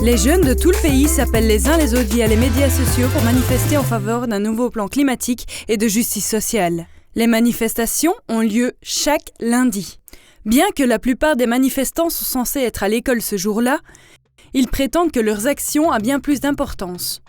Les jeunes de tout le pays s'appellent les uns les autres via les médias sociaux pour manifester en faveur d'un nouveau plan climatique et de justice sociale. Les manifestations ont lieu chaque lundi. Bien que la plupart des manifestants sont censés être à l'école ce jour-là, ils prétendent que leurs actions ont bien plus d'importance.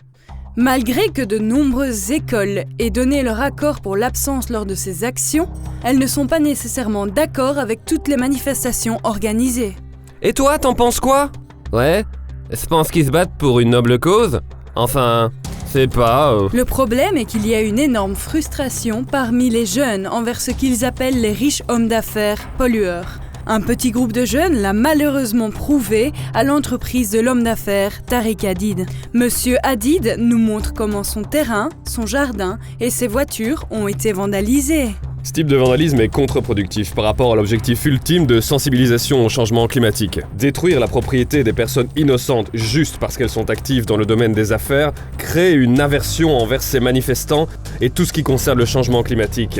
Malgré que de nombreuses écoles aient donné leur accord pour l'absence lors de ces actions, elles ne sont pas nécessairement d'accord avec toutes les manifestations organisées. Et toi, t'en penses quoi? Ouais, je pense qu'ils se battent pour une noble cause. Enfin, c'est pas... Le problème est qu'il y a une énorme frustration parmi les jeunes envers ce qu'ils appellent les riches hommes d'affaires pollueurs. Un petit groupe de jeunes l'a malheureusement prouvé à l'entreprise de l'homme d'affaires Tariq Hadid. Monsieur Hadid nous montre comment son terrain, son jardin et ses voitures ont été vandalisés. Ce type de vandalisme est contre-productif par rapport à l'objectif ultime de sensibilisation au changement climatique. Détruire la propriété des personnes innocentes juste parce qu'elles sont actives dans le domaine des affaires crée une aversion envers ces manifestants et tout ce qui concerne le changement climatique.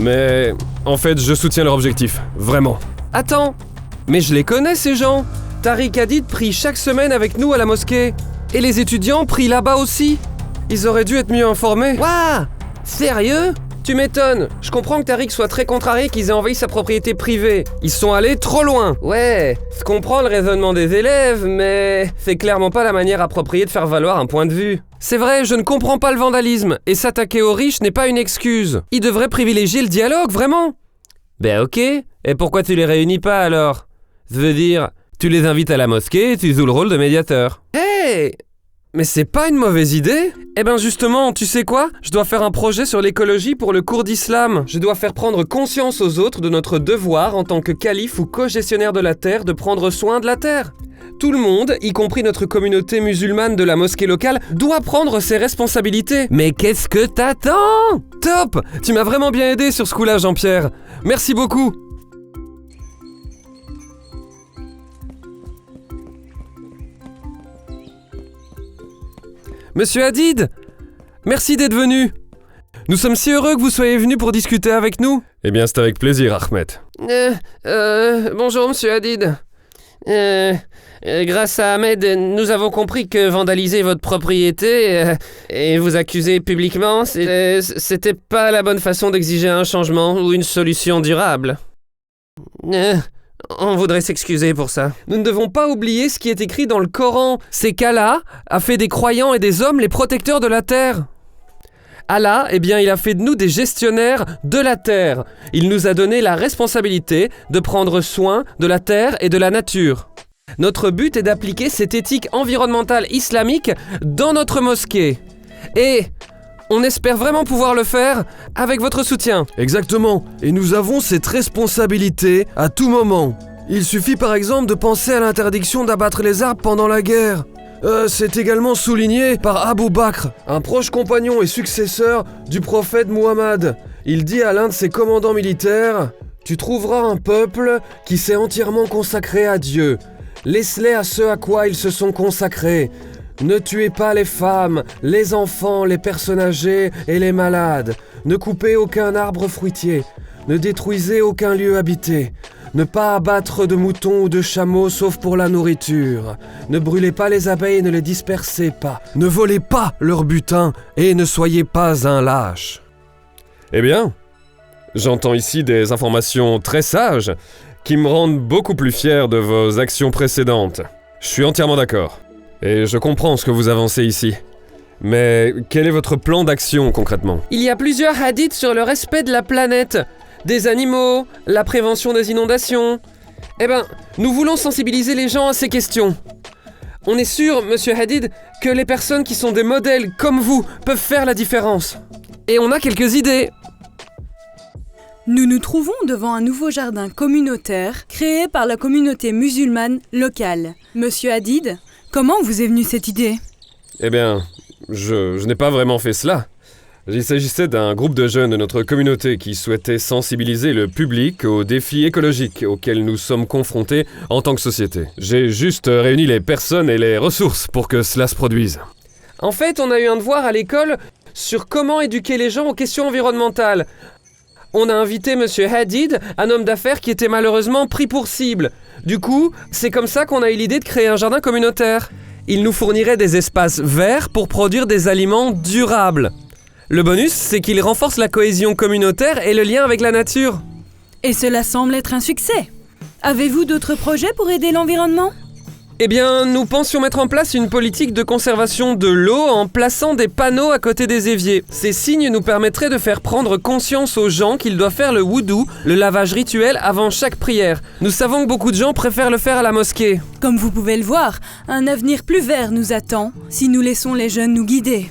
Mais en fait, je soutiens leur objectif, vraiment. Attends, mais je les connais ces gens. Tariq Hadid prie chaque semaine avec nous à la mosquée. Et les étudiants prient là-bas aussi. Ils auraient dû être mieux informés. Waouh! Sérieux? Tu m'étonnes. Je comprends que Tariq soit très contrarié qu'ils aient envahi sa propriété privée. Ils sont allés trop loin. Ouais, je comprends le raisonnement des élèves, mais c'est clairement pas la manière appropriée de faire valoir un point de vue. C'est vrai, je ne comprends pas le vandalisme, et s'attaquer aux riches n'est pas une excuse. Ils devraient privilégier le dialogue, vraiment. Ben ok, et pourquoi tu les réunis pas alors? Je veux dire, tu les invites à la mosquée et tu joues le rôle de médiateur. Hey! Mais c'est pas une mauvaise idée? Eh ben justement, tu sais quoi? Je dois faire un projet sur l'écologie pour le cours d'islam. Je dois faire prendre conscience aux autres de notre devoir en tant que calife ou co-gestionnaire de la terre de prendre soin de la terre. Tout le monde, y compris notre communauté musulmane de la mosquée locale, doit prendre ses responsabilités. Mais qu'est-ce que t'attends? Top! Tu m'as vraiment bien aidé sur ce coup-là, Jean-Pierre. Merci beaucoup. Monsieur Hadid, merci d'être venu. Nous sommes si heureux que vous soyez venu pour discuter avec nous. Eh bien, c'est avec plaisir, Ahmed. Bonjour, monsieur Hadid. Grâce à Ahmed, nous avons compris que vandaliser votre propriété et vous accuser publiquement, c'était pas la bonne façon d'exiger un changement ou une solution durable. On voudrait s'excuser pour ça. Nous ne devons pas oublier ce qui est écrit dans le Coran. C'est qu'Allah a fait des croyants et des hommes les protecteurs de la terre. Allah, eh bien, il a fait de nous des gestionnaires de la terre. Il nous a donné la responsabilité de prendre soin de la terre et de la nature. Notre but est d'appliquer cette éthique environnementale islamique dans notre mosquée. Et on espère vraiment pouvoir le faire avec votre soutien. Exactement. Et nous avons cette responsabilité à tout moment. Il suffit par exemple de penser à l'interdiction d'abattre les arbres pendant la guerre. C'est également souligné par Abu Bakr, un proche compagnon et successeur du prophète Muhammad. Il dit à l'un de ses commandants militaires « Tu trouveras un peuple qui s'est entièrement consacré à Dieu. Laisse-les à ce à quoi ils se sont consacrés. Ne tuez pas les femmes, les enfants, les personnes âgées et les malades. Ne coupez aucun arbre fruitier. Ne détruisez aucun lieu habité. Ne pas abattre de moutons ou de chameaux sauf pour la nourriture. Ne brûlez pas les abeilles et ne les dispersez pas. Ne volez pas leur butin et ne soyez pas un lâche. » Eh bien, j'entends ici des informations très sages qui me rendent beaucoup plus fier de vos actions précédentes. Je suis entièrement d'accord. Et je comprends ce que vous avancez ici. Mais quel est votre plan d'action concrètement? Il y a plusieurs hadiths sur le respect de la planète, des animaux, la prévention des inondations. Eh ben, nous voulons sensibiliser les gens à ces questions. On est sûr, monsieur Hadid, que les personnes qui sont des modèles comme vous peuvent faire la différence. Et on a quelques idées. Nous nous trouvons devant un nouveau jardin communautaire créé par la communauté musulmane locale. Monsieur Hadid, comment vous est venue cette idée? Eh bien, je n'ai pas vraiment fait cela. Il s'agissait d'un groupe de jeunes de notre communauté qui souhaitait sensibiliser le public aux défis écologiques auxquels nous sommes confrontés en tant que société. J'ai juste réuni les personnes et les ressources pour que cela se produise. En fait, on a eu un devoir à l'école sur comment éduquer les gens aux questions environnementales. On a invité Monsieur Hadid, un homme d'affaires qui était malheureusement pris pour cible. Du coup, c'est comme ça qu'on a eu l'idée de créer un jardin communautaire. Il nous fournirait des espaces verts pour produire des aliments durables. Le bonus, c'est qu'il renforce la cohésion communautaire et le lien avec la nature. Et cela semble être un succès. Avez-vous d'autres projets pour aider l'environnement ? Eh bien, nous pensions mettre en place une politique de conservation de l'eau en plaçant des panneaux à côté des éviers. Ces signes nous permettraient de faire prendre conscience aux gens qu'ils doivent faire le wudu, le lavage rituel, avant chaque prière. Nous savons que beaucoup de gens préfèrent le faire à la mosquée. Comme vous pouvez le voir, un avenir plus vert nous attend si nous laissons les jeunes nous guider.